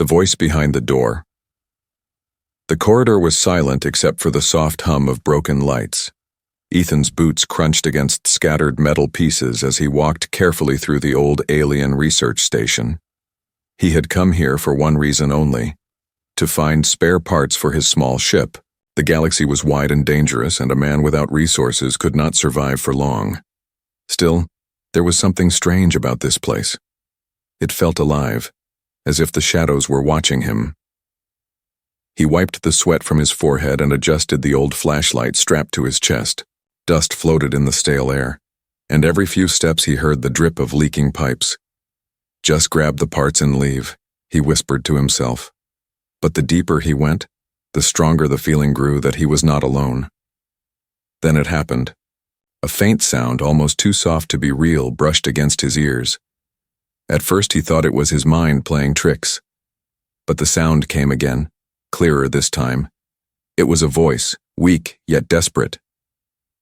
The voice behind the door. The corridor was silent except for the soft hum of broken lights. Ethan's boots crunched against scattered metal pieces as he walked carefully through the old alien research station. He had come here for one reason only: to find spare parts for his small ship. The galaxy was wide and dangerous, and a man without resources could not survive for long. Still, there was something strange about this place. It felt alive, as if the shadows were watching him. He wiped the sweat from his forehead and adjusted the old flashlight strapped to his chest. Dust floated in the stale air, and every few steps he heard the drip of leaking pipes. "Just grab the parts and leave," he whispered to himself. But the deeper he went, the stronger the feeling grew that he was not alone. Then it happened. A faint sound, almost too soft to be real, brushed against his ears. At first he thought it was his mind playing tricks. But the sound came again, clearer this time. It was a voice, weak yet desperate.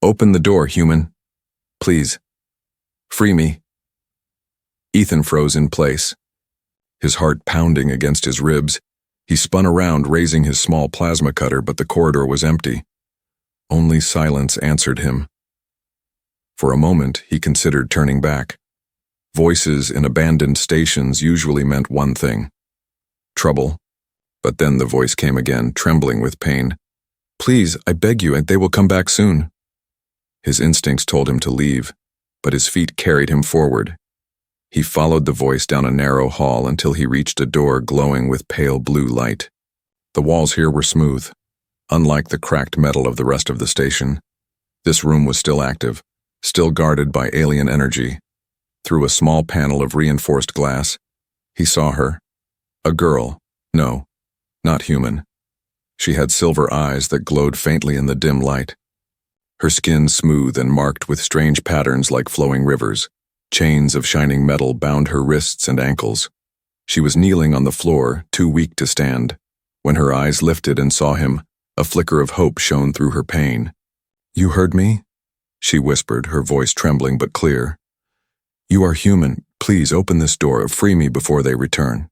"Open the door, human. Please. Free me." Ethan froze in place, his heart pounding against his ribs. He spun around, raising his small plasma cutter, but the corridor was empty. Only silence answered him. For a moment, he considered turning back. Voices in abandoned stations usually meant one thing: trouble. But then the voice came again, trembling with pain. "Please, I beg you, and they will come back soon." His instincts told him to leave, but his feet carried him forward. He followed the voice down a narrow hall until he reached a door glowing with pale blue light. The walls here were smooth. Unlike the cracked metal of the rest of the station, this room was still active, still guarded by alien energy. Through a small panel of reinforced glass, he saw her. A girl. No, not human. She had silver eyes that glowed faintly in the dim light. Her skin smooth and marked with strange patterns like flowing rivers. Chains of shining metal bound her wrists and ankles. She was kneeling on the floor, too weak to stand. When her eyes lifted and saw him, a flicker of hope shone through her pain. "You heard me?" she whispered, her voice trembling but clear. "You are human. Please open this door or free me before they return."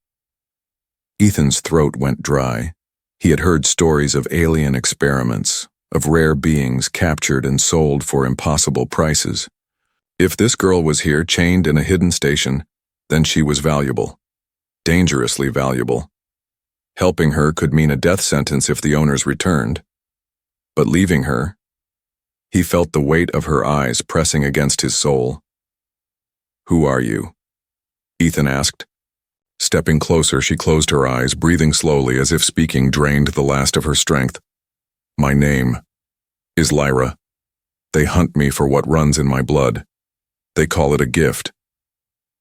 Ethan's throat went dry. He had heard stories of alien experiments, of rare beings captured and sold for impossible prices. If this girl was here, chained in a hidden station, then she was valuable. Dangerously valuable. Helping her could mean a death sentence if the owners returned. But leaving her, he felt the weight of her eyes pressing against his soul. "Who are you?" Ethan asked. Stepping closer, she closed her eyes, breathing slowly as if speaking drained the last of her strength. "My name is Lyra. They hunt me for what runs in my blood. They call it a gift.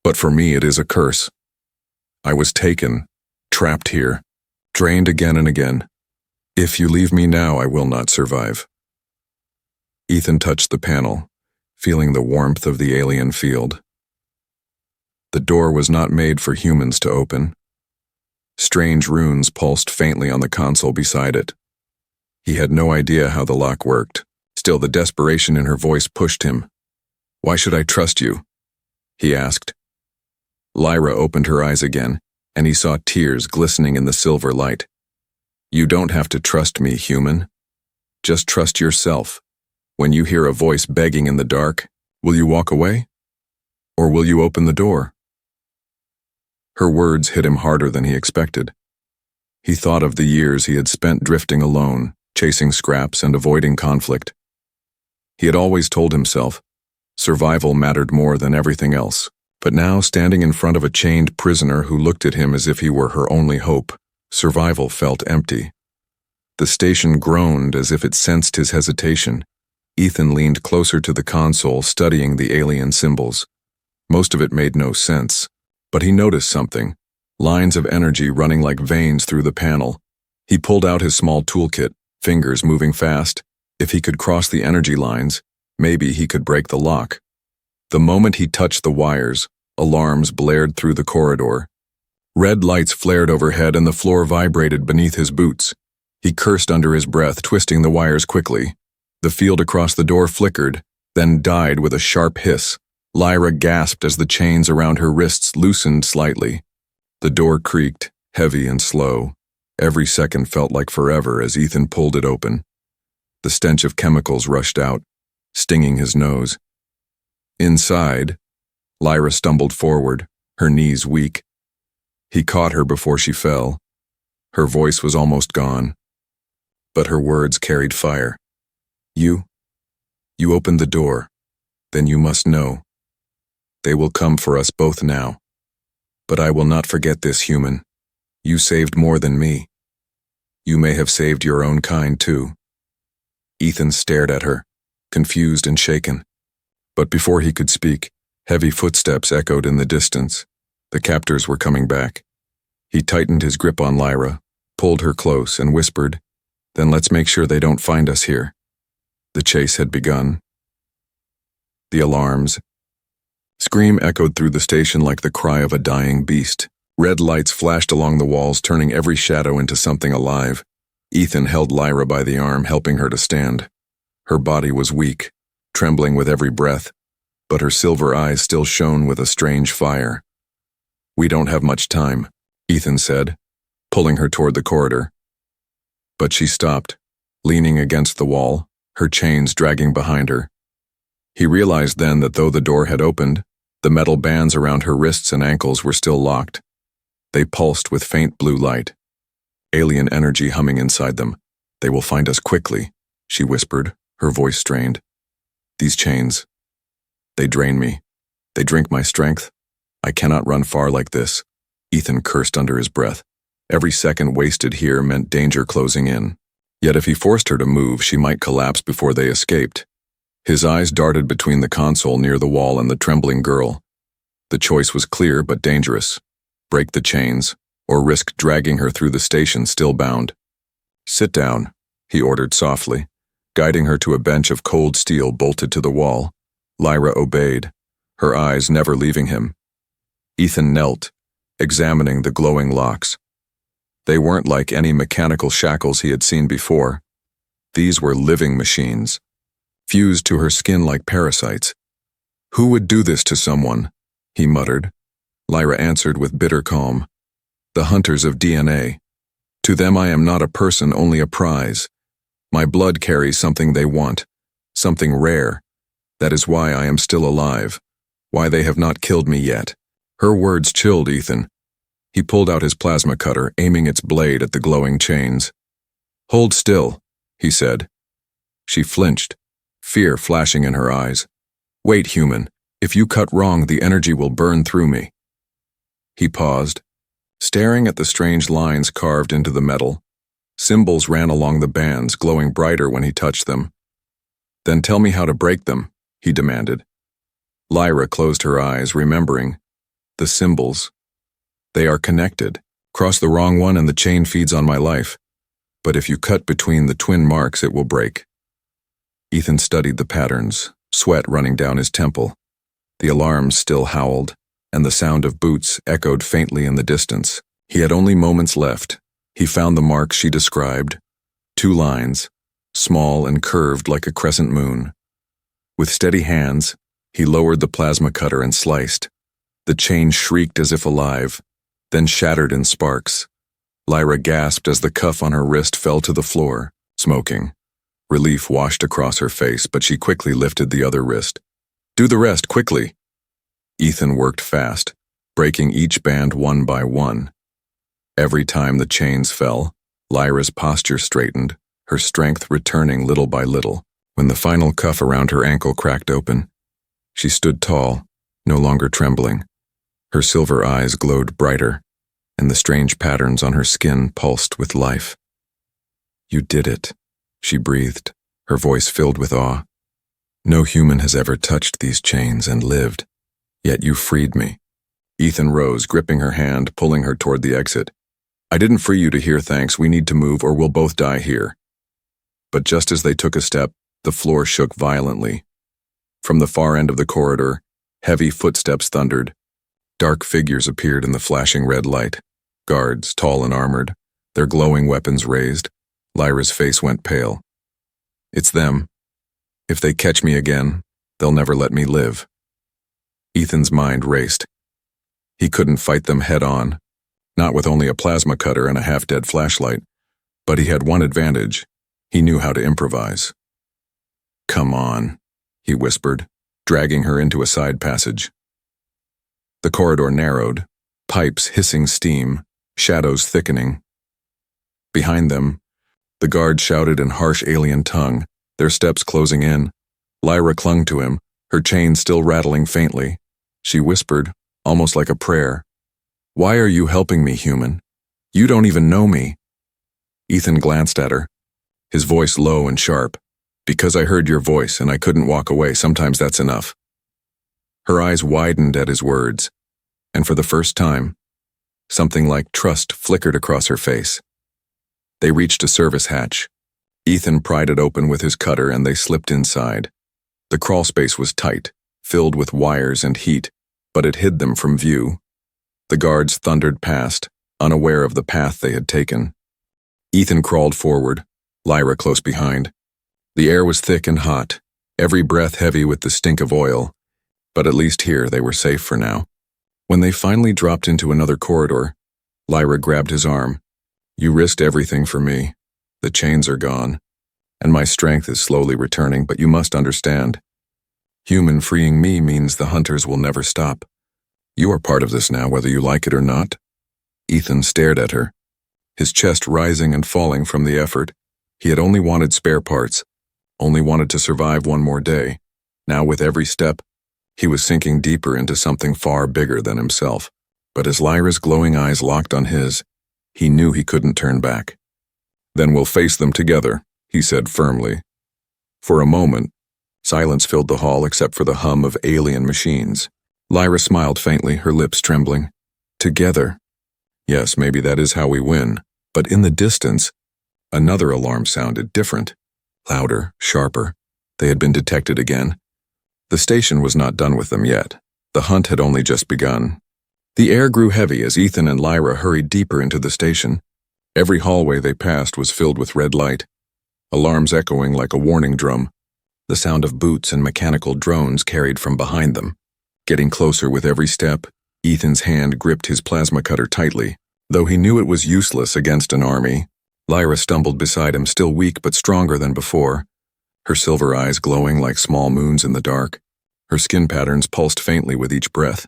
But for me it is a curse. I was taken, trapped here, drained again and again. If you leave me now, I will not survive." Ethan touched the panel, feeling the warmth of the alien field. The door was not made for humans to open. Strange runes pulsed faintly on the console beside it. He had no idea how the lock worked. Still, the desperation in her voice pushed him. "Why should I trust you?" he asked. Lyra opened her eyes again, and he saw tears glistening in the silver light. "You don't have to trust me, human. Just trust yourself. When you hear a voice begging in the dark, will you walk away? Or will you open the door?" Her words hit him harder than he expected. He thought of the years he had spent drifting alone, chasing scraps and avoiding conflict. He had always told himself survival mattered more than everything else, but now, standing in front of a chained prisoner who looked at him as if he were her only hope, survival felt empty. The station groaned as if it sensed his hesitation. Ethan leaned closer to the console, studying the alien symbols. Most of it made no sense, but he noticed something: lines of energy running like veins through the panel. He pulled out his small toolkit, fingers moving fast. If he could cross the energy lines, maybe he could break the lock. The moment he touched the wires, alarms blared through the corridor. Red lights flared overhead and the floor vibrated beneath his boots. He cursed under his breath, twisting the wires quickly. The field across the door flickered, then died with a sharp hiss. Lyra gasped as the chains around her wrists loosened slightly. The door creaked, heavy and slow. Every second felt like forever as Ethan pulled it open. The stench of chemicals rushed out, stinging his nose. Inside, Lyra stumbled forward, her knees weak. He caught her before she fell. Her voice was almost gone, but her words carried fire. You opened the door, then you must know. They will come for us both now. But I will not forget this, human. You saved more than me. You may have saved your own kind too. Ethan stared at her, confused and shaken. But before he could speak, heavy footsteps echoed in the distance. The captors were coming back. He tightened his grip on Lyra, pulled her close, and whispered, "Then let's make sure they don't find us here." The chase had begun. The alarms. Scream echoed through the station like the cry of a dying beast. Red lights flashed along the walls, turning every shadow into something alive. Ethan held Lyra by the arm, helping her to stand. Her body was weak, trembling with every breath, but her silver eyes still shone with a strange fire. "We don't have much time," Ethan said, pulling her toward the corridor. But she stopped, leaning against the wall, her chains dragging behind her. He realized then that though the door had opened, the metal bands around her wrists and ankles were still locked. They pulsed with faint blue light, alien energy humming inside them. "They will find us quickly," she whispered, her voice strained. "These chains, they drain me. They drink my strength. I cannot run far like this." Ethan cursed under his breath. Every second wasted here meant danger closing in. Yet if he forced her to move, she might collapse before they escaped. His eyes darted between the console near the wall and the trembling girl. The choice was clear but dangerous. Break the chains, or risk dragging her through the station still bound. "Sit down," he ordered softly, guiding her to a bench of cold steel bolted to the wall. Lyra obeyed, her eyes never leaving him. Ethan knelt, examining the glowing locks. They weren't like any mechanical shackles he had seen before. These were living machines, fused to her skin like parasites. "Who would do this to someone?" he muttered. Lyra answered with bitter calm. "The hunters of DNA. To them I am not a person, only a prize. My blood carries something they want, something rare. That is why I am still alive, why they have not killed me yet." Her words chilled Ethan. He pulled out his plasma cutter, aiming its blade at the glowing chains. "Hold still," he said. She flinched, fear flashing in her eyes. "Wait, human. If you cut wrong, the energy will burn through me." He paused, staring at the strange lines carved into the metal. Symbols ran along the bands, glowing brighter when he touched them. "Then tell me how to break them," he demanded. Lyra closed her eyes, remembering. The symbols. They are connected. Cross the wrong one and the chain feeds on my life. But if you cut between the twin marks, it will break. Ethan studied the patterns, sweat running down his temple. The alarms still howled, and the sound of boots echoed faintly in the distance. He had only moments left. He found the marks she described. 2 lines, small and curved like a crescent moon. With steady hands, he lowered the plasma cutter and sliced. The chain shrieked as if alive, then shattered in sparks. Lyra gasped as the cuff on her wrist fell to the floor, smoking. Relief washed across her face, but she quickly lifted the other wrist. "Do the rest, quickly." Ethan worked fast, breaking each band one by one. Every time the chains fell, Lyra's posture straightened, her strength returning little by little. When the final cuff around her ankle cracked open, she stood tall, no longer trembling. Her silver eyes glowed brighter, and the strange patterns on her skin pulsed with life. "You did it," she breathed, her voice filled with awe. "No human has ever touched these chains and lived, yet you freed me." Ethan rose, gripping her hand, pulling her toward the exit. "I didn't free you to hear thanks. We need to move or we'll both die here." But just as they took a step, the floor shook violently. From the far end of the corridor, heavy footsteps thundered. Dark figures appeared in the flashing red light. Guards, tall and armored, their glowing weapons raised. Lyra's face went pale. "It's them. If they catch me again, they'll never let me live." Ethan's mind raced. He couldn't fight them head on. not with only a plasma cutter and a half-dead flashlight, but he had one advantage. He knew how to improvise. "Come on," he whispered, dragging her into a side passage. The corridor narrowed, pipes hissing steam, shadows thickening. Behind them, the guards shouted in harsh alien tongue, their steps closing in. Lyra clung to him, her chain still rattling faintly. She whispered, almost like a prayer, "Why are you helping me, human? You don't even know me." Ethan glanced at her, his voice low and sharp. "Because I heard your voice and I couldn't walk away, sometimes that's enough." Her eyes widened at his words, and for the first time, something like trust flickered across her face. They reached a service hatch. Ethan pried it open with his cutter and they slipped inside. The crawl space was tight, filled with wires and heat, but it hid them from view. The guards thundered past, unaware of the path they had taken. Ethan crawled forward, Lyra close behind. The air was thick and hot, every breath heavy with the stink of oil, but at least here they were safe for now. When they finally dropped into another corridor, Lyra grabbed his arm. "You risked everything for me. The chains are gone, and my strength is slowly returning, but you must understand. Human freeing me means the hunters will never stop. You are part of this now, whether you like it or not." Ethan stared at her, his chest rising and falling from the effort. He had only wanted spare parts, only wanted to survive one more day. Now with every step, he was sinking deeper into something far bigger than himself. But as Lyra's glowing eyes locked on his, he knew he couldn't turn back. "Then we'll face them together," he said firmly. For a moment, silence filled the hall except for the hum of alien machines. Lyra smiled faintly, her lips trembling. "Together. Yes, maybe that is how we win." But in the distance, another alarm sounded, different. Louder, sharper. They had been detected again. The station was not done with them yet. The hunt had only just begun. The air grew heavy as Ethan and Lyra hurried deeper into the station. Every hallway they passed was filled with red light, alarms echoing like a warning drum. The sound of boots and mechanical drones carried from behind them. Getting closer with every step, Ethan's hand gripped his plasma cutter tightly. Though he knew it was useless against an army, Lyra stumbled beside him, still weak but stronger than before, her silver eyes glowing like small moons in the dark. Her skin patterns pulsed faintly with each breath,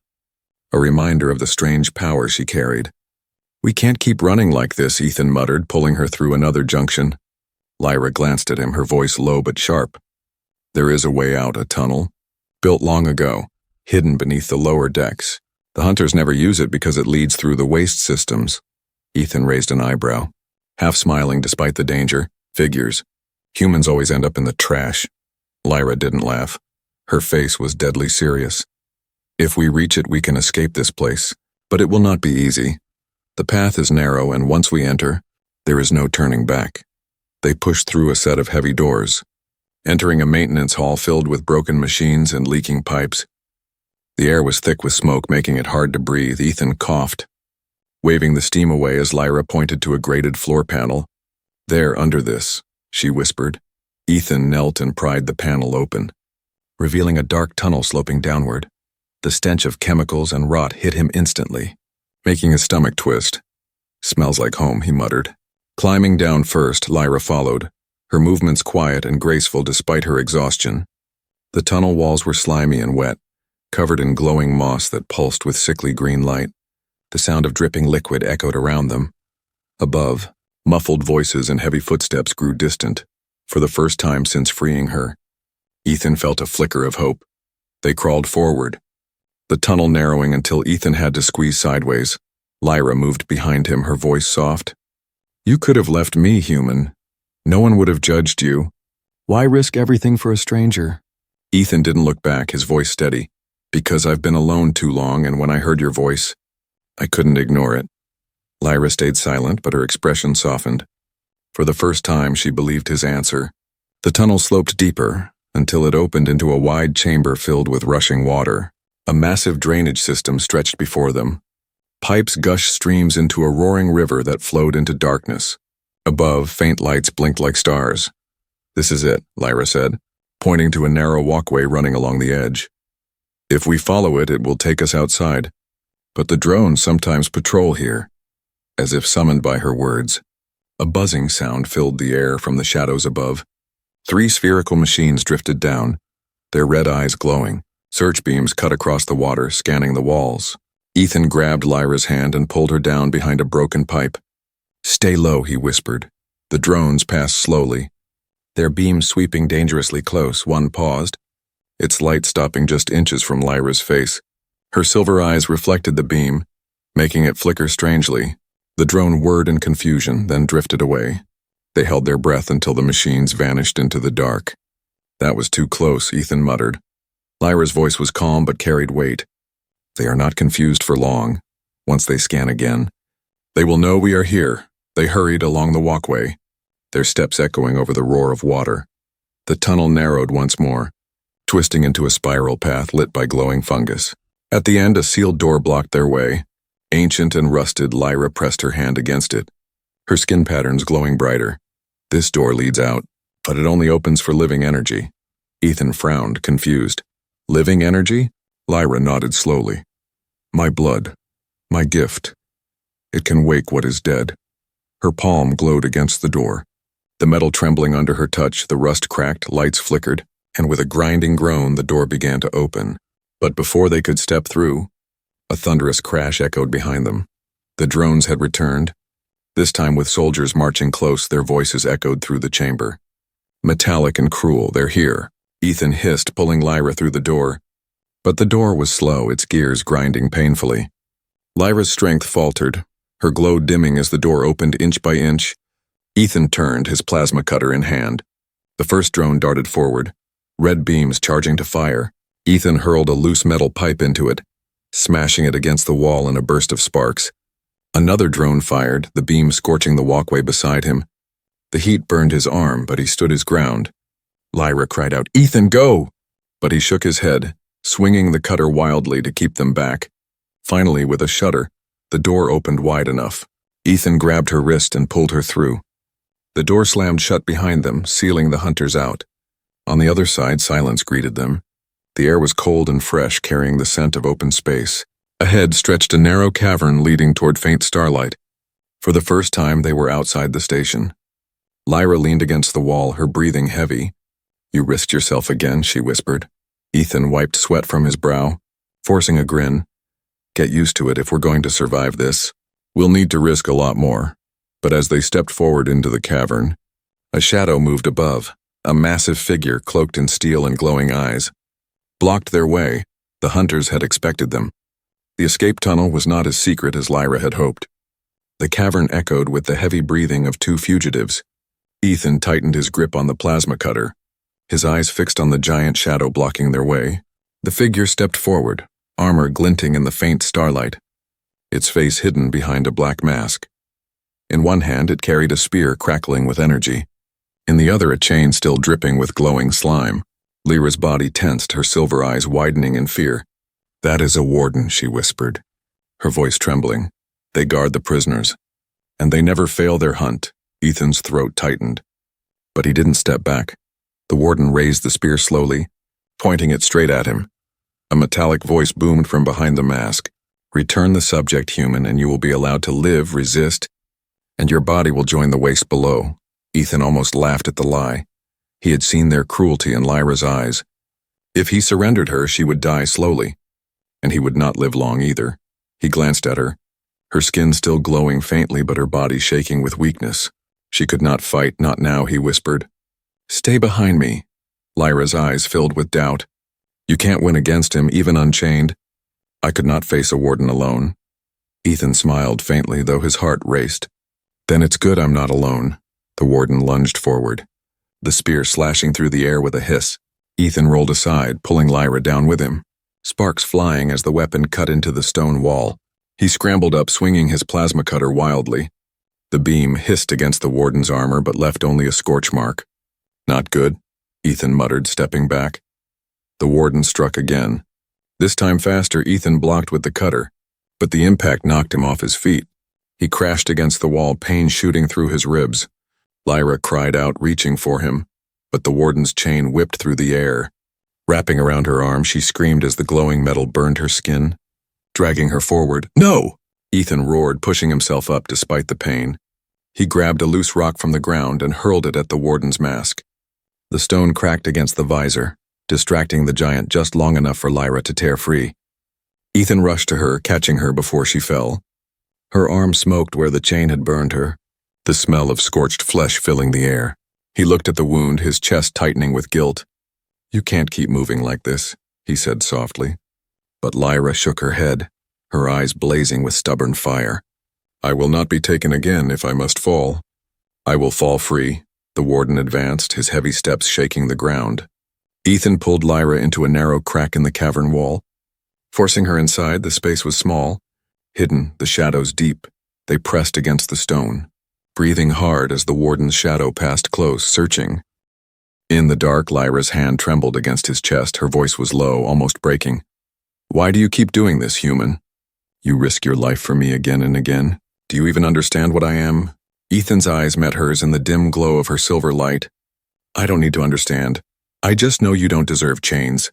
a reminder of the strange power she carried. "We can't keep running like this," Ethan muttered, pulling her through another junction. Lyra glanced at him, her voice low but sharp. "There is a way out, a tunnel, built long ago, hidden beneath the lower decks. The hunters never use it because it leads through the waste systems." Ethan raised an eyebrow, half smiling despite the danger. "Figures. Humans always end up in the trash." Lyra didn't laugh. Her face was deadly serious. "If we reach it, we can escape this place, but it will not be easy. The path is narrow, and once we enter, there is no turning back." They pushed through a set of heavy doors, entering a maintenance hall filled with broken machines and leaking pipes. The air was thick with smoke, making it hard to breathe. Ethan coughed, waving the steam away as Lyra pointed to a grated floor panel. "There, under this," she whispered. Ethan knelt and pried the panel open, revealing a dark tunnel sloping downward. The stench of chemicals and rot hit him instantly, making his stomach twist. "Smells like home," he muttered. Climbing down first, Lyra followed, her movements quiet and graceful despite her exhaustion. The tunnel walls were slimy and wet, covered in glowing moss that pulsed with sickly green light. The sound of dripping liquid echoed around them. Above, muffled voices and heavy footsteps grew distant, for the first time since freeing her. Ethan felt a flicker of hope. They crawled forward, the tunnel narrowing until Ethan had to squeeze sideways. Lyra moved behind him, her voice soft. "You could have left me, human. No one would have judged you. Why risk everything for a stranger?" Ethan didn't look back, his voice steady. "Because I've been alone too long, and when I heard your voice, I couldn't ignore it." Lyra stayed silent, but her expression softened. For the first time, she believed his answer. The tunnel sloped deeper, until it opened into a wide chamber filled with rushing water. A massive drainage system stretched before them. Pipes gushed streams into a roaring river that flowed into darkness. Above, faint lights blinked like stars. "This is it," Lyra said, pointing to a narrow walkway running along the edge. "If we follow it, it will take us outside. But the drones sometimes patrol here. as if summoned by her words. A buzzing sound filled the air from the shadows above. 3 spherical machines drifted down, their red eyes glowing. Search beams cut across the water, scanning the walls. Ethan grabbed Lyra's hand and pulled her down behind a broken pipe. "Stay low," he whispered. The drones passed slowly, their beams sweeping dangerously close. One paused, its light stopping just inches from Lyra's face. Her silver eyes reflected the beam, making it flicker strangely. The drone whirred in confusion, then drifted away. They held their breath until the machines vanished into the dark. "That was too close," Ethan muttered. Lyra's voice was calm but carried weight. "They are not confused for long. Once they scan again, they will know we are here." They hurried along the walkway, their steps echoing over the roar of water. The tunnel narrowed once more, twisting into a spiral path lit by glowing fungus. At the end, a sealed door blocked their way. Ancient and rusted, Lyra pressed her hand against it, her skin patterns glowing brighter. "This door leads out, but it only opens for living energy." Ethan frowned, confused. "Living energy?" Lyra nodded slowly. "My blood. My gift. It can wake what is dead." Her palm glowed against the door. The metal trembling under her touch, the rust cracked, lights flickered, and with a grinding groan the door began to open. But before they could step through, a thunderous crash echoed behind them. The drones had returned, this time with soldiers marching close. Their voices echoed through the chamber. "Metallic and cruel, they're here," Ethan hissed, pulling Lyra through the door. But the door was slow, its gears grinding painfully. Lyra's strength faltered, her glow dimming as the door opened inch by inch. Ethan turned, his plasma cutter in hand. The first drone darted forward, red beams charging to fire. Ethan hurled a loose metal pipe into it, smashing it against the wall in a burst of sparks. Another drone fired, the beam scorching the walkway beside him. The heat burned his arm, but he stood his ground. Lyra cried out, "Ethan, go!" But he shook his head, swinging the cutter wildly to keep them back. Finally, with a shudder, the door opened wide enough. Ethan grabbed her wrist and pulled her through. The door slammed shut behind them, sealing the hunters out. On the other side, silence greeted them. The air was cold and fresh, carrying the scent of open space. Ahead stretched a narrow cavern leading toward faint starlight. For the first time, they were outside the station. Lyra leaned against the wall, her breathing heavy. "You risked yourself again," she whispered. Ethan wiped sweat from his brow, forcing a grin. "Get used to it if we're going to survive this. We'll need to risk a lot more." But as they stepped forward into the cavern, a shadow moved above, a massive figure cloaked in steel and glowing eyes. Blocked their way, the hunters had expected them. The escape tunnel was not as secret as Lyra had hoped. The cavern echoed with the heavy breathing of 2 fugitives. Ethan tightened his grip on the plasma cutter, his eyes fixed on the giant shadow blocking their way. The figure stepped forward, armor glinting in the faint starlight, its face hidden behind a black mask. In one hand it carried a spear crackling with energy, in the other a chain still dripping with glowing slime. Lyra's body tensed, her silver eyes widening in fear. "That is a warden," she whispered, her voice trembling. "They guard the prisoners, and they never fail their hunt." Ethan's throat tightened, but he didn't step back. The warden raised the spear slowly, pointing it straight at him. A metallic voice boomed from behind the mask. "Return the subject, human, and you will be allowed to live, resist, and your body will join the waste below." Ethan almost laughed at the lie. He had seen their cruelty in Lyra's eyes. If he surrendered her, she would die slowly, and he would not live long either. He glanced at her, her skin still glowing faintly but her body shaking with weakness. She could not fight, not now, he whispered. "Stay behind me." Lyra's eyes filled with doubt. "You can't win against him, even unchained." "I could not face a warden alone." Ethan smiled faintly, though his heart raced. "Then it's good I'm not alone." The warden lunged forward, the spear slashing through the air with a hiss. Ethan rolled aside, pulling Lyra down with him, sparks flying as the weapon cut into the stone wall. He scrambled up, swinging his plasma cutter wildly. The beam hissed against the warden's armor but left only a scorch mark. "Not good," Ethan muttered, stepping back. The warden struck again. This time faster, Ethan blocked with the cutter, but the impact knocked him off his feet. He crashed against the wall, pain shooting through his ribs. Lyra cried out, reaching for him, but the warden's chain whipped through the air. Wrapping around her arm, she screamed as the glowing metal burned her skin, dragging her forward. "No!" Ethan roared, pushing himself up despite the pain. He grabbed a loose rock from the ground and hurled it at the warden's mask. The stone cracked against the visor, distracting the giant just long enough for Lyra to tear free. Ethan rushed to her, catching her before she fell. Her arm smoked where the chain had burned her, the smell of scorched flesh filling the air. He looked at the wound, his chest tightening with guilt. "You can't keep moving like this," he said softly. But Lyra shook her head, her eyes blazing with stubborn fire. "I will not be taken again if I must fall. I will fall free." The warden advanced, his heavy steps shaking the ground. Ethan pulled Lyra into a narrow crack in the cavern wall. Forcing her inside, the space was small, hidden, the shadows deep. They pressed against the stone, breathing hard as the warden's shadow passed close, searching. In the dark, Lyra's hand trembled against his chest. Her voice was low, almost breaking. "Why do you keep doing this, human? You risk your life for me again and again. Do you even understand what I am?" Ethan's eyes met hers in the dim glow of her silver light. "I don't need to understand. I just know you don't deserve chains.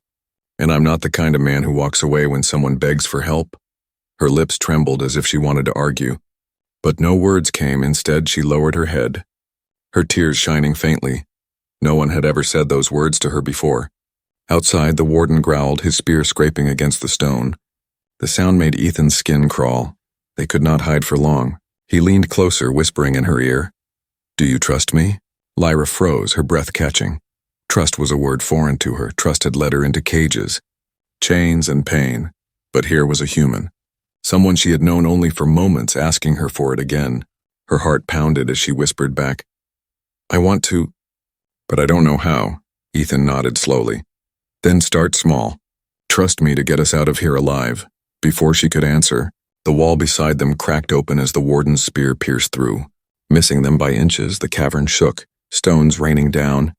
And I'm not the kind of man who walks away when someone begs for help." Her lips trembled as if she wanted to argue. But no words came. Instead, she lowered her head, her tears shining faintly. No one had ever said those words to her before. Outside, the warden growled, his spear scraping against the stone. The sound made Ethan's skin crawl. They could not hide for long. He leaned closer, whispering in her ear. "Do you trust me?" Lyra froze, her breath catching. Trust was a word foreign to her. Trust had led her into cages, chains and pain. But here was a human. Someone she had known only for moments, asking her for it again. Her heart pounded as she whispered back, "I want to, but I don't know how." Ethan nodded slowly. "Then start small. Trust me to get us out of here alive." Before she could answer, the wall beside them cracked open as the warden's spear pierced through. Missing them by inches, the cavern shook, stones raining down.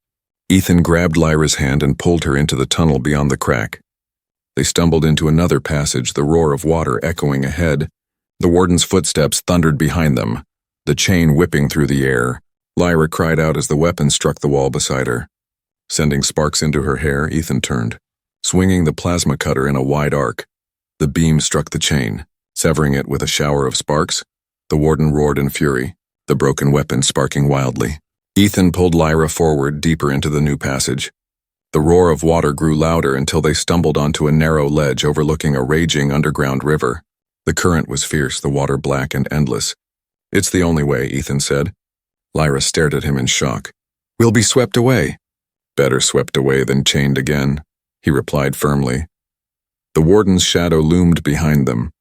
Ethan grabbed Lyra's hand and pulled her into the tunnel beyond the crack. They stumbled into another passage, the roar of water echoing ahead. The warden's footsteps thundered behind them, the chain whipping through the air. Lyra cried out as the weapon struck the wall beside her. Sending sparks into her hair, Ethan turned, swinging the plasma cutter in a wide arc. The beam struck the chain, severing it with a shower of sparks. The warden roared in fury, the broken weapon sparking wildly. Ethan pulled Lyra forward, deeper into the new passage. The roar of water grew louder until they stumbled onto a narrow ledge overlooking a raging underground river. The current was fierce, the water black and endless. "It's the only way," Ethan said. Lyra stared at him in shock. "We'll be swept away." "Better swept away than chained again," he replied firmly. The warden's shadow loomed behind them.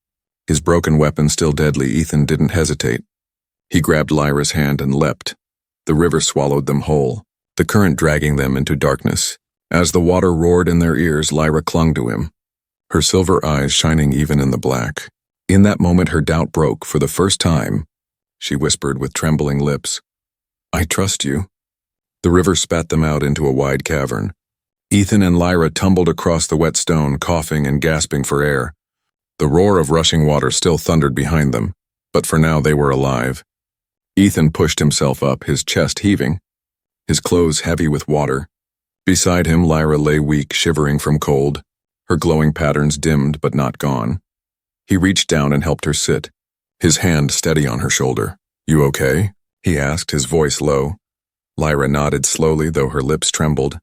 His broken weapon still deadly, Ethan didn't hesitate. He grabbed Lyra's hand and leapt. The river swallowed them whole, the current dragging them into darkness. As the water roared in their ears, Lyra clung to him, her silver eyes shining even in the black. In that moment, her doubt broke. For the first time, she whispered with trembling lips, "I trust you." The river spat them out into a wide cavern. Ethan and Lyra tumbled across the wet stone, coughing and gasping for air. The roar of rushing water still thundered behind them, but for now they were alive. Ethan pushed himself up, his chest heaving, his clothes heavy with water. Beside him, Lyra lay weak, shivering from cold, her glowing patterns dimmed but not gone. He reached down and helped her sit, his hand steady on her shoulder. "You okay?" he asked, his voice low. Lyra nodded slowly, though her lips trembled.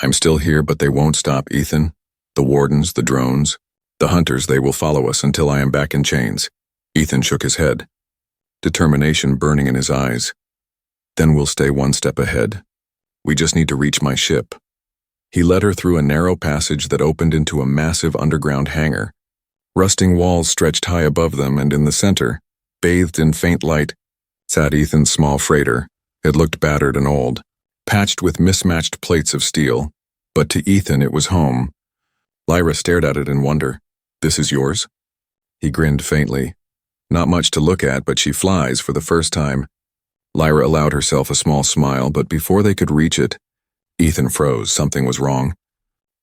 I'm still here, but they won't stop, Ethan. The wardens, the drones, the hunters, they will follow us until I am back in chains." Ethan shook his head, determination burning in his eyes. "Then we'll stay one step ahead. We just need to reach my ship." He led her through a narrow passage that opened into a massive underground hangar. Rusting walls stretched high above them, and in the center, bathed in faint light, sat Ethan's small freighter. It looked battered and old, patched with mismatched plates of steel, but to Ethan it was home. Lyra stared at it in wonder. "This is yours?" He grinned faintly. "Not much to look at, but she flies for the first time." Lyra allowed herself a small smile, but before they could reach it, Ethan froze. Something was wrong.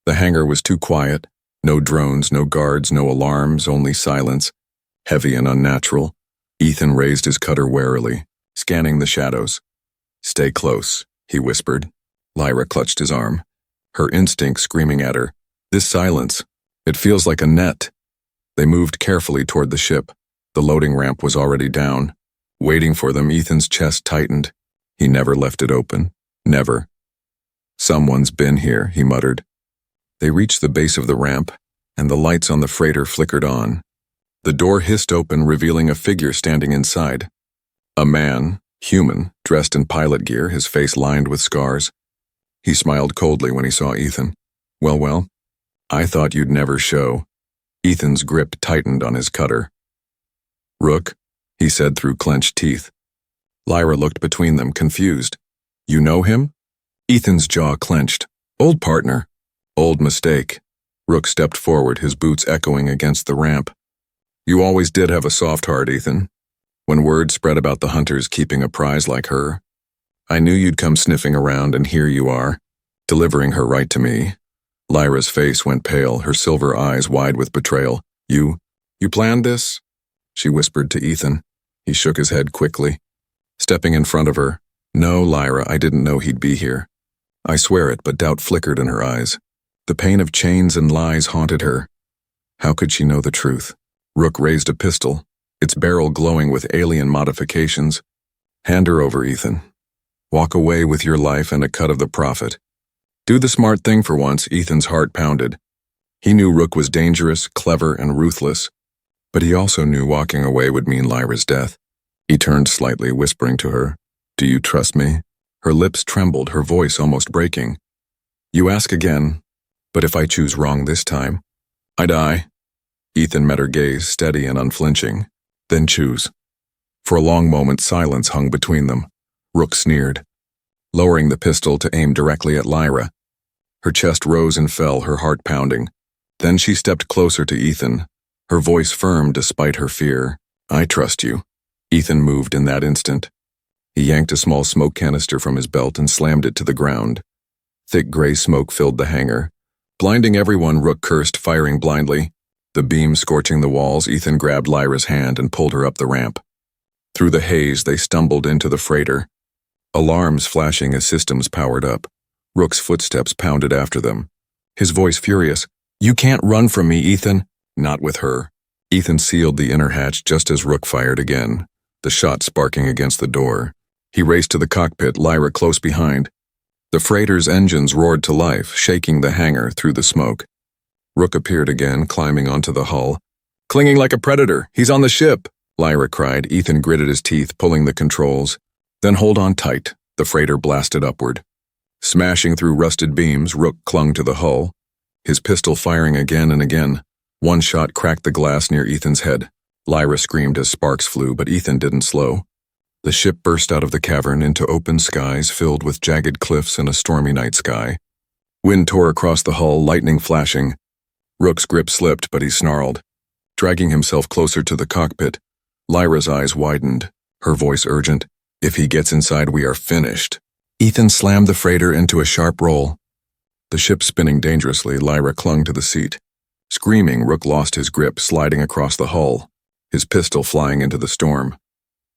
The hangar was too quiet. No drones, no guards, no alarms, only silence, heavy and unnatural. Ethan raised his cutter warily, scanning the shadows. "Stay close," he whispered. Lyra clutched his arm, her instinct screaming at her. "This silence, it feels like a net." They moved carefully toward the ship. The loading ramp was already down. Waiting for them, Ethan's chest tightened. He never left it open. Never. "Someone's been here," he muttered. They reached the base of the ramp, and the lights on the freighter flickered on. The door hissed open, revealing a figure standing inside. A man, human, dressed in pilot gear, his face lined with scars. He smiled coldly when he saw Ethan. Well, I thought you'd never show." Ethan's grip tightened on his cutter. "Rook," he said through clenched teeth. Lyra looked between them, confused. "You know him?" Ethan's jaw clenched. "Old partner." "Old mistake." Rook stepped forward, his boots echoing against the ramp. "You always did have a soft heart, Ethan. When word spread about the hunters keeping a prize like her, I knew you'd come sniffing around, and here you are, delivering her right to me." Lyra's face went pale, her silver eyes wide with betrayal. You planned this?" she whispered to Ethan. He shook his head quickly. Stepping in front of her, "No, Lyra, I didn't know he'd be here." "I swear it," but doubt flickered in her eyes. The pain of chains and lies haunted her. How could she know the truth? Rook raised a pistol, its barrel glowing with alien modifications. "Hand her over, Ethan. Walk away with your life and a cut of the profit. Do the smart thing for once." Ethan's heart pounded. He knew Rook was dangerous, clever, and ruthless, but he also knew walking away would mean Lyra's death. He turned slightly, whispering to her, "Do you trust me?" Her lips trembled, her voice almost breaking. "You ask again, but if I choose wrong this time, I die." Ethan met her gaze, steady and unflinching. "Then choose." For a long moment, silence hung between them. Rook sneered, lowering the pistol to aim directly at Lyra. Her chest rose and fell, her heart pounding. Then she stepped closer to Ethan, her voice firm despite her fear. "I trust you." Ethan moved in that instant. He yanked a small smoke canister from his belt and slammed it to the ground. Thick gray smoke filled the hangar. Blinding everyone, Rook cursed, firing blindly. The beam scorching the walls, Ethan grabbed Lyra's hand and pulled her up the ramp. Through the haze, they stumbled into the freighter. Alarms flashing as systems powered up. Rook's footsteps pounded after them. His voice furious. "You can't run from me, Ethan." "Not with her." Ethan sealed the inner hatch just as Rook fired again, the shot sparking against the door. He raced to the cockpit, Lyra close behind. The freighter's engines roared to life, shaking the hangar through the smoke. Rook appeared again, climbing onto the hull. "Clinging like a predator, he's on the ship," Lyra cried. Ethan gritted his teeth, pulling the controls. "Then hold on tight." The freighter blasted upward. Smashing through rusted beams, Rook clung to the hull, his pistol firing again and again. One shot cracked the glass near Ethan's head. Lyra screamed as sparks flew, but Ethan didn't slow. The ship burst out of the cavern into open skies filled with jagged cliffs and a stormy night sky. Wind tore across the hull, lightning flashing. Rook's grip slipped, but he snarled, dragging himself closer to the cockpit. Lyra's eyes widened, her voice urgent. "If he gets inside, we are finished." Ethan slammed the freighter into a sharp roll. The ship spinning dangerously, Lyra clung to the seat. Screaming, Rook lost his grip, sliding across the hull, his pistol flying into the storm.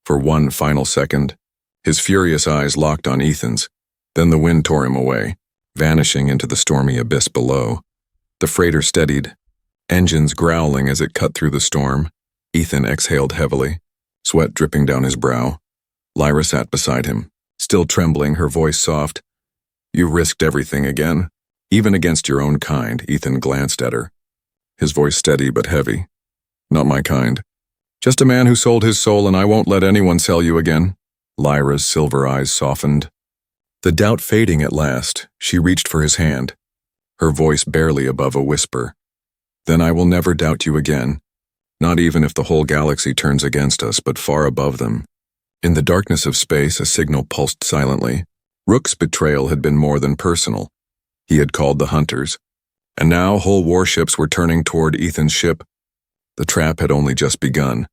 For one final second, his furious eyes locked on Ethan's. Then the wind tore him away, vanishing into the stormy abyss below. The freighter steadied, engines growling as it cut through the storm. Ethan exhaled heavily, sweat dripping down his brow. Lyra sat beside him, still trembling, her voice soft. "You risked everything again, even against your own kind." Ethan glanced at her, his voice steady but heavy. "Not my kind. Just a man who sold his soul, and I won't let anyone sell you again." Lyra's silver eyes softened. The doubt fading at last, she reached for his hand, her voice barely above a whisper. "Then I will never doubt you again, not even if the whole galaxy turns against us, but far above them." In the darkness of space, a signal pulsed silently. Rook's betrayal had been more than personal. He had called the hunters, and now whole warships were turning toward Ethan's ship. The trap had only just begun.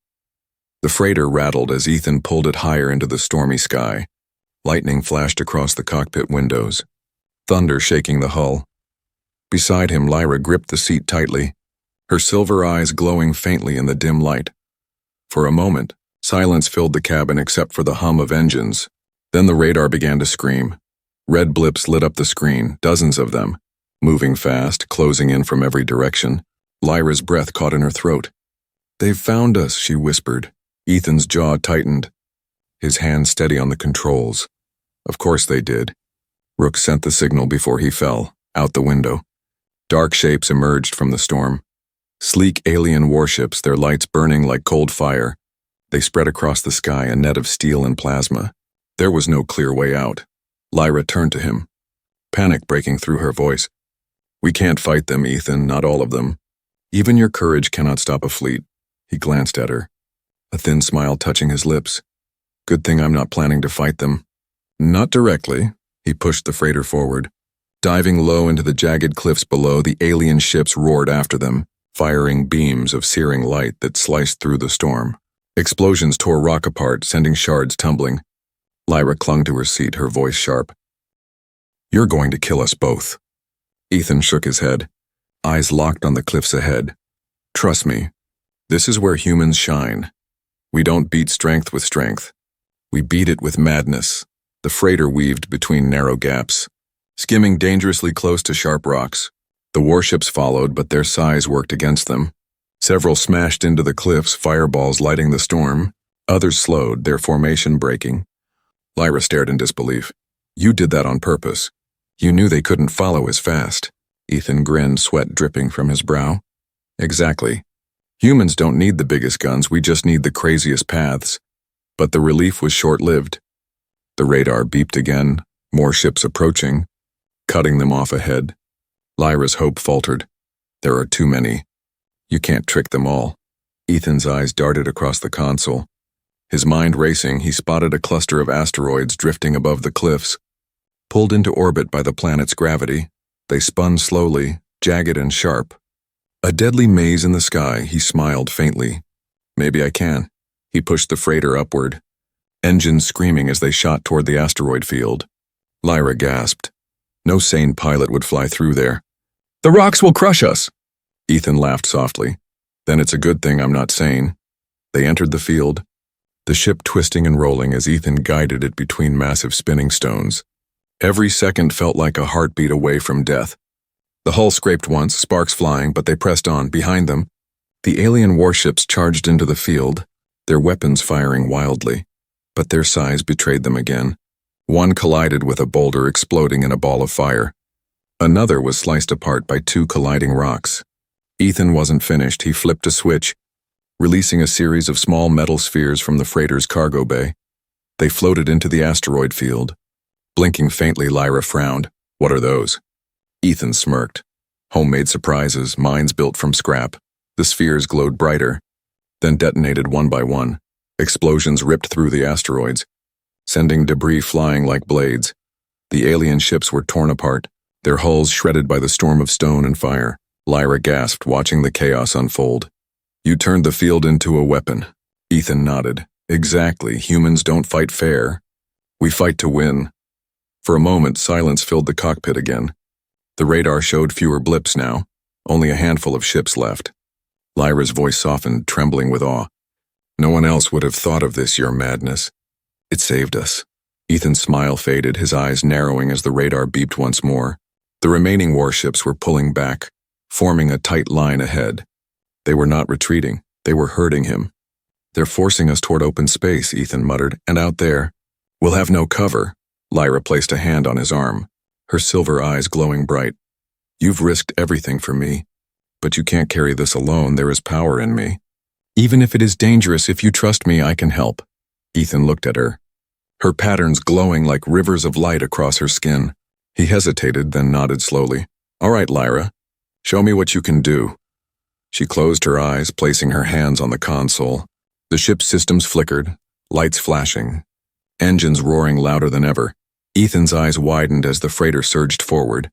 The freighter rattled as Ethan pulled it higher into the stormy sky. Lightning flashed across the cockpit windows, thunder shaking the hull. Beside him, Lyra gripped the seat tightly, her silver eyes glowing faintly in the dim light. For a moment, silence filled the cabin except for the hum of engines. Then the radar began to scream. Red blips lit up the screen, dozens of them, moving fast, closing in from every direction. Lyra's breath caught in her throat. "They've found us," she whispered. Ethan's jaw tightened, his hand steady on the controls. Of course they did. Rook sent the signal before he fell, out the window. Dark shapes emerged from the storm. Sleek alien warships, their lights burning like cold fire. They spread across the sky, a net of steel and plasma. There was no clear way out. Lyra turned to him, panic breaking through her voice. "We can't fight them, Ethan, not all of them. Even your courage cannot stop a fleet." He glanced at her, a thin smile touching his lips. "Good thing I'm not planning to fight them." "Not directly." He pushed the freighter forward. Diving low into the jagged cliffs below, the alien ships roared after them, firing beams of searing light that sliced through the storm. Explosions tore rock apart, sending shards tumbling. Lyra clung to her seat, her voice sharp. "You're going to kill us both." Ethan shook his head, eyes locked on the cliffs ahead. "Trust me, this is where humans shine. We don't beat strength with strength. We beat it with madness." The freighter weaved between narrow gaps, skimming dangerously close to sharp rocks. The warships followed, but their size worked against them. Several smashed into the cliffs, fireballs lighting the storm. Others slowed, their formation breaking. Lyra stared in disbelief. "You did that on purpose. You knew they couldn't follow as fast." Ethan grinned, sweat dripping from his brow. "Exactly. Humans don't need the biggest guns, we just need the craziest paths." But the relief was short-lived. The radar beeped again, more ships approaching, cutting them off ahead. Lyra's hope faltered. "There are too many. You can't trick them all." Ethan's eyes darted across the console. His mind racing, he spotted a cluster of asteroids drifting above the cliffs. Pulled into orbit by the planet's gravity, they spun slowly, jagged and sharp. A deadly maze in the sky, he smiled faintly. "Maybe I can." He pushed the freighter upward, engines screaming as they shot toward the asteroid field. Lyra gasped. No sane pilot would fly through there. "The rocks will crush us!" Ethan laughed softly. "Then it's a good thing I'm not sane." They entered the field, the ship twisting and rolling as Ethan guided it between massive spinning stones. Every second felt like a heartbeat away from death. The hull scraped once, sparks flying, but they pressed on. Behind them, the alien warships charged into the field, their weapons firing wildly. But their size betrayed them again. One collided with a boulder, exploding in a ball of fire. Another was sliced apart by two colliding rocks. Ethan wasn't finished. He flipped a switch, releasing a series of small metal spheres from the freighter's cargo bay. They floated into the asteroid field. Blinking faintly, Lyra frowned. "What are those?" Ethan smirked. "Homemade surprises, mines built from scrap." The spheres glowed brighter, then detonated one by one. Explosions ripped through the asteroids, sending debris flying like blades. The alien ships were torn apart, their hulls shredded by the storm of stone and fire. Lyra gasped, watching the chaos unfold. "You turned the field into a weapon." Ethan nodded. "Exactly. Humans don't fight fair. We fight to win." For a moment, silence filled the cockpit again. The radar showed fewer blips now, only a handful of ships left. Lyra's voice softened, trembling with awe. "No one else would have thought of this, your madness. It saved us." Ethan's smile faded, his eyes narrowing as the radar beeped once more. The remaining warships were pulling back, forming a tight line ahead. They were not retreating, they were herding him. "They're forcing us toward open space," Ethan muttered, "and out there, we'll have no cover." Lyra placed a hand on his arm, her silver eyes glowing bright. "You've risked everything for me, but you can't carry this alone. There is power in me. Even if it is dangerous, if you trust me, I can help." Ethan looked at her, her patterns glowing like rivers of light across her skin. He hesitated, then nodded slowly. "All right, Lyra, show me what you can do." She closed her eyes, placing her hands on the console. The ship's systems flickered, lights flashing, engines roaring louder than ever. Ethan's eyes widened as the freighter surged forward,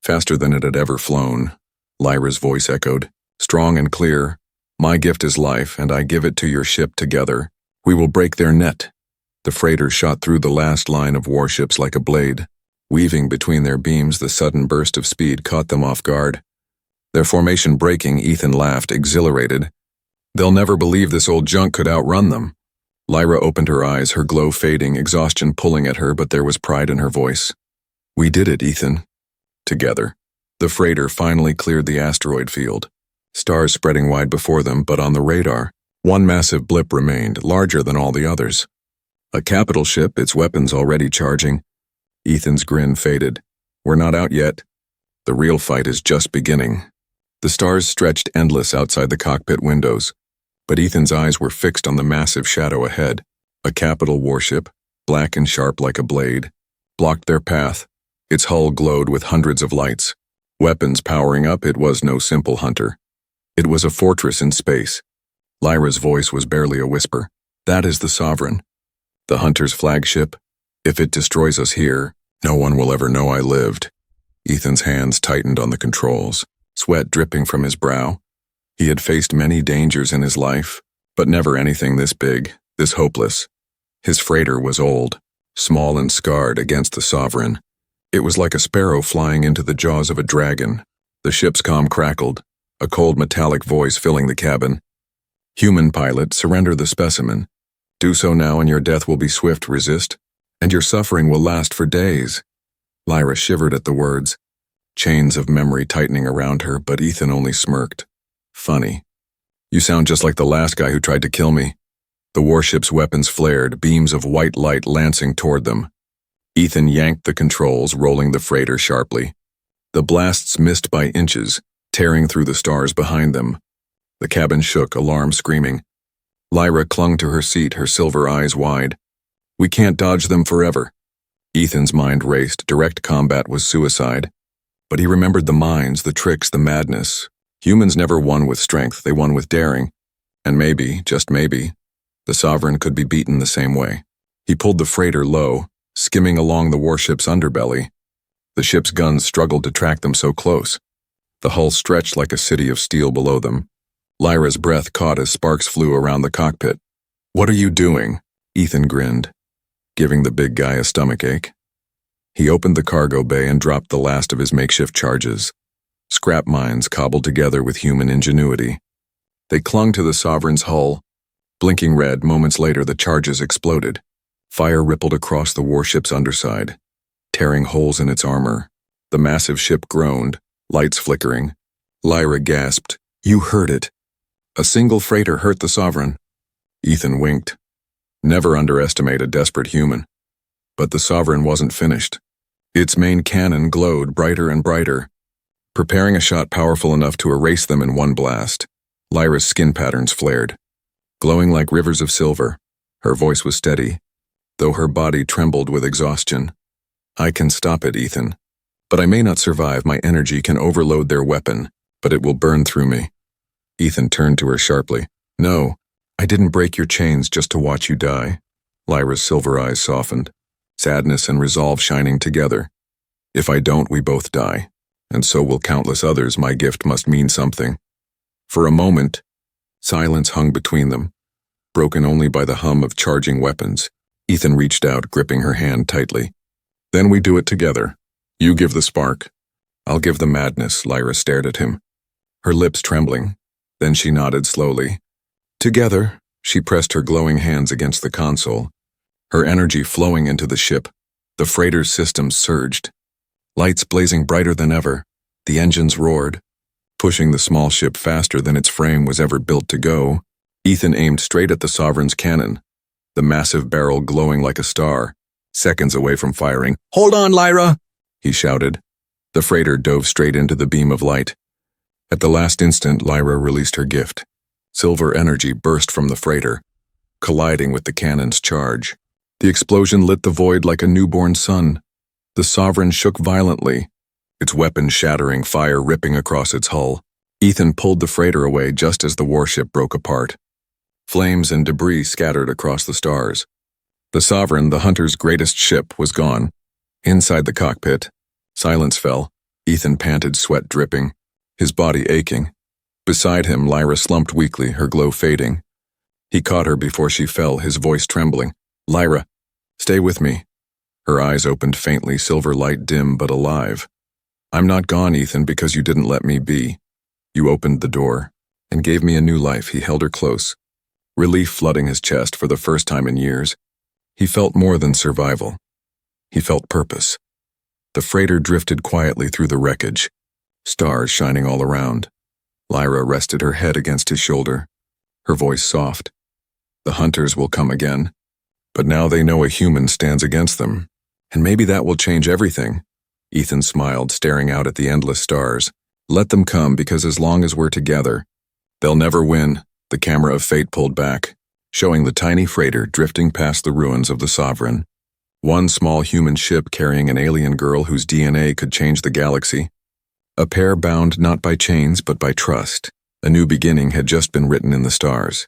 faster than it had ever flown. Lyra's voice echoed, strong and clear. "My gift is life, and I give it to your ship together. We will break their net." The freighter shot through the last line of warships like a blade. Weaving between their beams, the sudden burst of speed caught them off guard. Their formation breaking, Ethan laughed, exhilarated. "They'll never believe this old junk could outrun them." Lyra opened her eyes, her glow fading, exhaustion pulling at her, but there was pride in her voice. "We did it, Ethan. Together." The freighter finally cleared the asteroid field. stars spreading wide before them, but on the radar, one massive blip remained, larger than all the others. A capital ship, its weapons already charging. Ethan's grin faded. We're not out yet. The real fight is just beginning. The stars stretched endless outside the cockpit windows, but Ethan's eyes were fixed on the massive shadow ahead. A capital warship, black and sharp like a blade, blocked their path. Its hull glowed with hundreds of lights. Weapons powering up, it was no simple hunter. It was a fortress in space. Lyra's voice was barely a whisper. That is the Sovereign. The hunter's flagship. If it destroys us here, no one will ever know I lived. Ethan's hands tightened on the controls, sweat dripping from his brow. He had faced many dangers in his life, but never anything this big, this hopeless. His freighter was old, small and scarred against the Sovereign. It was like a sparrow flying into the jaws of a dragon. The ship's comm crackled, a cold metallic voice filling the cabin. Human pilot, surrender the specimen. Do so now and your death will be swift. Resist, and your suffering will last for days. Lyra shivered at the words, chains of memory tightening around her, but Ethan only smirked. Funny. You sound just like the last guy who tried to kill me. The warship's weapons flared, beams of white light lancing toward them. Ethan yanked the controls, rolling the freighter sharply. The blasts missed by inches, tearing through the stars behind them. The cabin shook, alarm screaming. Lyra clung to her seat, her silver eyes wide. We can't dodge them forever. Ethan's mind raced. Direct combat was suicide. But he remembered the mines, the tricks, the madness. Humans never won with strength, they won with daring. And maybe, just maybe, the Sovereign could be beaten the same way. He pulled the freighter low, skimming along the warship's underbelly. The ship's guns struggled to track them so close. The hull stretched like a city of steel below them. Lyra's breath caught as sparks flew around the cockpit. What are you doing? Ethan grinned, giving the big guy a stomachache. He opened the cargo bay and dropped the last of his makeshift charges. Scrap mines cobbled together with human ingenuity. They clung to the Sovereign's hull. Blinking red, moments later the charges exploded. Fire rippled across the warship's underside, tearing holes in its armor. The massive ship groaned, lights flickering. Lyra gasped. You heard it. A single freighter hurt the Sovereign. Ethan winked. Never underestimate a desperate human. But the Sovereign wasn't finished. Its main cannon glowed brighter and brighter, preparing a shot powerful enough to erase them in one blast. Lyra's skin patterns flared, glowing like rivers of silver. Her voice was steady, though her body trembled with exhaustion. I can stop it, Ethan. But I may not survive. My energy can overload their weapon, but it will burn through me. Ethan turned to her sharply. No, I didn't break your chains just to watch you die. Lyra's silver eyes softened, sadness and resolve shining together. If I don't, we both die, and so will countless others. My gift must mean something. For a moment, silence hung between them, broken only by the hum of charging weapons. Ethan reached out, gripping her hand tightly. Then we do it together. You give the spark. I'll give the madness. Lyra stared at him, her lips trembling. Then she nodded slowly. Together, she pressed her glowing hands against the console, her energy flowing into the ship. The freighter's systems surged, lights blazing brighter than ever. The engines roared, pushing the small ship faster than its frame was ever built to go. Ethan aimed straight at the Sovereign's cannon, the massive barrel glowing like a star, seconds away from firing. Hold on, Lyra! He shouted. The freighter dove straight into the beam of light. At the last instant, Lyra released her gift. Silver energy burst from the freighter, colliding with the cannon's charge. The explosion lit the void like a newborn sun. The Sovereign shook violently, its weapon shattering, fire ripping across its hull. Ethan pulled the freighter away just as the warship broke apart. Flames and debris scattered across the stars. The Sovereign, the hunter's greatest ship, was gone. Inside the cockpit, silence fell. Ethan panted, sweat dripping, his body aching. Beside him, Lyra slumped weakly, her glow fading. He caught her before she fell, his voice trembling. Lyra, stay with me. Her eyes opened faintly, silver light dim but alive. I'm not gone, Ethan, because you didn't let me be. You opened the door and gave me a new life. He held her close, relief flooding his chest for the first time in years. He felt more than survival. He felt purpose. The freighter drifted quietly through the wreckage, stars shining all around. Lyra rested her head against his shoulder, her voice soft. The hunters will come again, but now they know a human stands against them, and maybe that will change everything. Ethan smiled, staring out at the endless stars. Let them come, because as long as we're together, they'll never win. The camera of fate pulled back, showing the tiny freighter drifting past the ruins of the Sovereign. One small human ship carrying an alien girl whose DNA could change the galaxy. A pair bound not by chains but by trust. A new beginning had just been written in the stars.